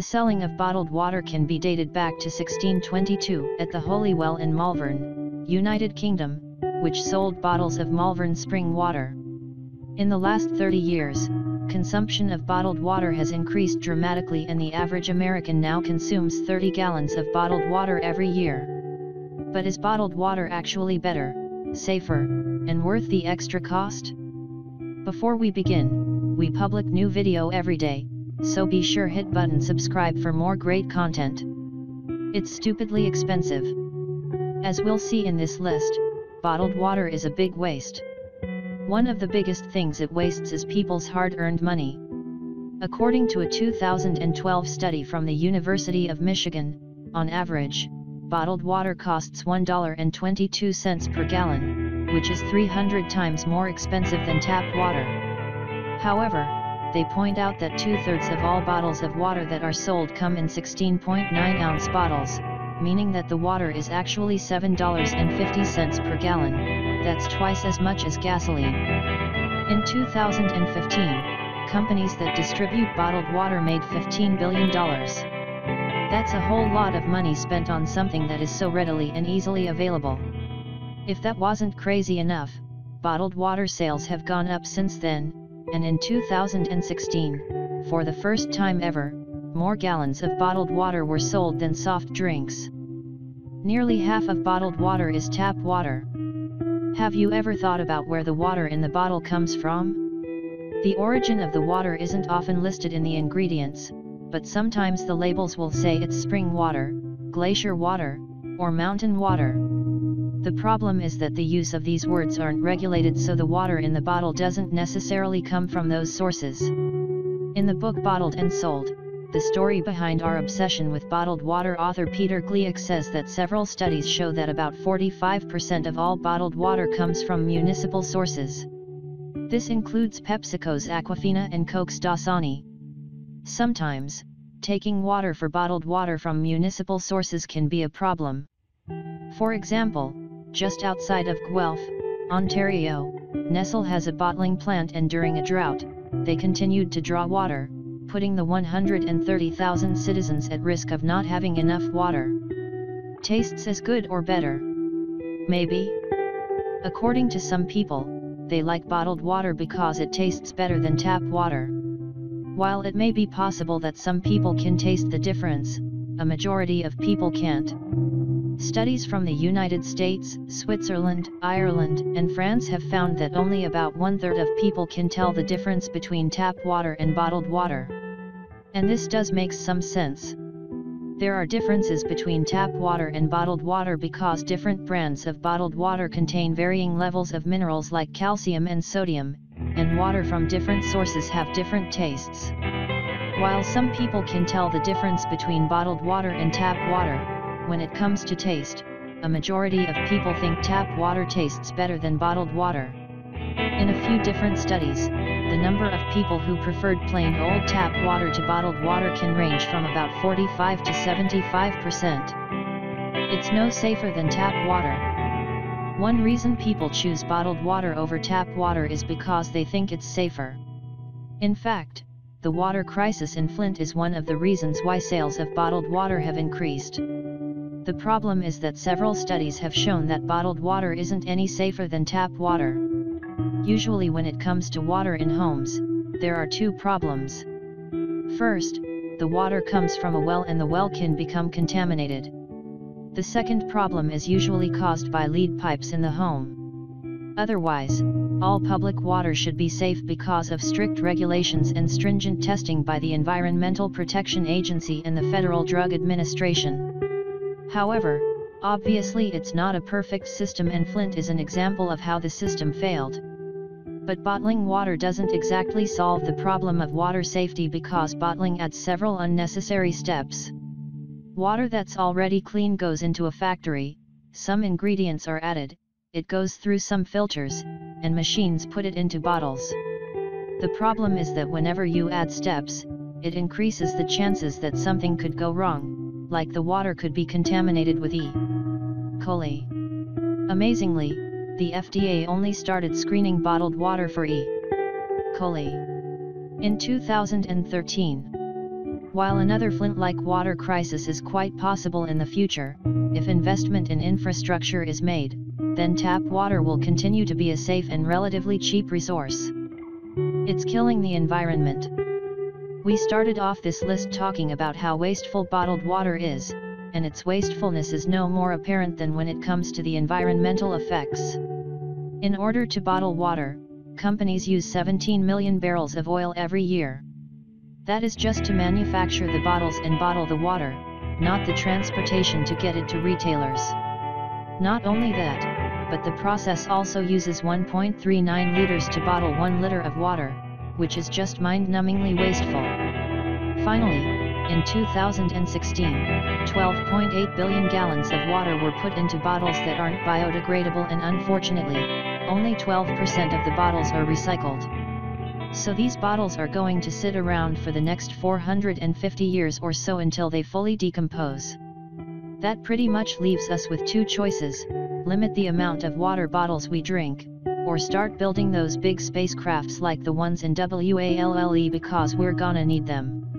selling of bottled water can be dated back to 1622 at the Holy Well in Malvern, United Kingdom, which sold bottles of Malvern spring water. In the last 30 years, consumption of bottled water has increased dramatically, and the average American now consumes 30 gallons of bottled water every year. But is bottled water actually better, safer, and worth the extra cost? Before we begin, we publish new video every day, so be sure hit button subscribe for more great content. It's stupidly expensive. As we'll see in this list, bottled water is a big waste. One of the biggest things it wastes is people's hard-earned money. According to a 2012 study from the University of Michigan, on average, bottled water costs $1.22 per gallon, which is 300 times more expensive than tap water. However, they point out that 2/3 of all bottles of water that are sold come in 16.9-ounce bottles, meaning that the water is actually $7.50 per gallon, that's twice as much as gasoline. In 2015, companies that distribute bottled water made $15 billion. That's a whole lot of money spent on something that is so readily and easily available. If that wasn't crazy enough, bottled water sales have gone up since then, and in 2016, for the first time ever, more gallons of bottled water were sold than soft drinks. Nearly half of bottled water is tap water. Have you ever thought about where the water in the bottle comes from? The origin of the water isn't often listed in the ingredients, but sometimes the labels will say it's spring water, glacier water, or mountain water. The problem is that the use of these words aren't regulated, so the water in the bottle doesn't necessarily come from those sources. In the book Bottled and Sold, the story behind our obsession with bottled water, author Peter Glick says that several studies show that about 45% of all bottled water comes from municipal sources. This includes PepsiCo's Aquafina and Coke's Dasani. Sometimes, taking water for bottled water from municipal sources can be a problem. For example, just outside of Guelph, Ontario, Nestle has a bottling plant, and during a drought, they continued to draw water, putting the 130,000 citizens at risk of not having enough water. Tastes as good or better? Maybe. According to some people, they like bottled water because it tastes better than tap water. While it may be possible that some people can taste the difference, a majority of people can't. Studies from the United States, Switzerland, Ireland, and France have found that only about 1/3 of people can tell the difference between tap water and bottled water. And this does make some sense. There are differences between tap water and bottled water because different brands of bottled water contain varying levels of minerals like calcium and sodium, and water from different sources have different tastes. While some people can tell the difference between bottled water and tap water, when it comes to taste, a majority of people think tap water tastes better than bottled water. In a few different studies, the number of people who preferred plain old tap water to bottled water can range from about 45 to 75%. It's no safer than tap water. One reason people choose bottled water over tap water is because they think it's safer. In fact, the water crisis in Flint is one of the reasons why sales of bottled water have increased. The problem is that several studies have shown that bottled water isn't any safer than tap water. Usually when it comes to water in homes, there are two problems. First, the water comes from a well and the well can become contaminated. The second problem is usually caused by lead pipes in the home. Otherwise, all public water should be safe because of strict regulations and stringent testing by the Environmental Protection Agency and the Federal Drug Administration. However, obviously it's not a perfect system, and Flint is an example of how the system failed. But bottling water doesn't exactly solve the problem of water safety because bottling adds several unnecessary steps. Water that's already clean goes into a factory, some ingredients are added, it goes through some filters, and machines put it into bottles. The problem is that whenever you add steps, it increases the chances that something could go wrong, like the water could be contaminated with E. coli. Amazingly, the FDA only started screening bottled water for E. coli in 2013. While another Flint-like water crisis is quite possible in the future, if investment in infrastructure is made, then tap water will continue to be a safe and relatively cheap resource. It's killing the environment. We started off this list talking about how wasteful bottled water is, and its wastefulness is no more apparent than when it comes to the environmental effects. In order to bottle water, companies use 17 million barrels of oil every year. That is just to manufacture the bottles and bottle the water, not the transportation to get it to retailers. Not only that, but the process also uses 1.39 liters to bottle 1 liter of water, which is just mind-numbingly wasteful. Finally, in 2016, 12.8 billion gallons of water were put into bottles that aren't biodegradable, and unfortunately, only 12% of the bottles are recycled. So these bottles are going to sit around for the next 450 years or so until they fully decompose. That pretty much leaves us with two choices: limit the amount of water bottles we drink, or start building those big spacecrafts like the ones in WALLE, because we're gonna need them.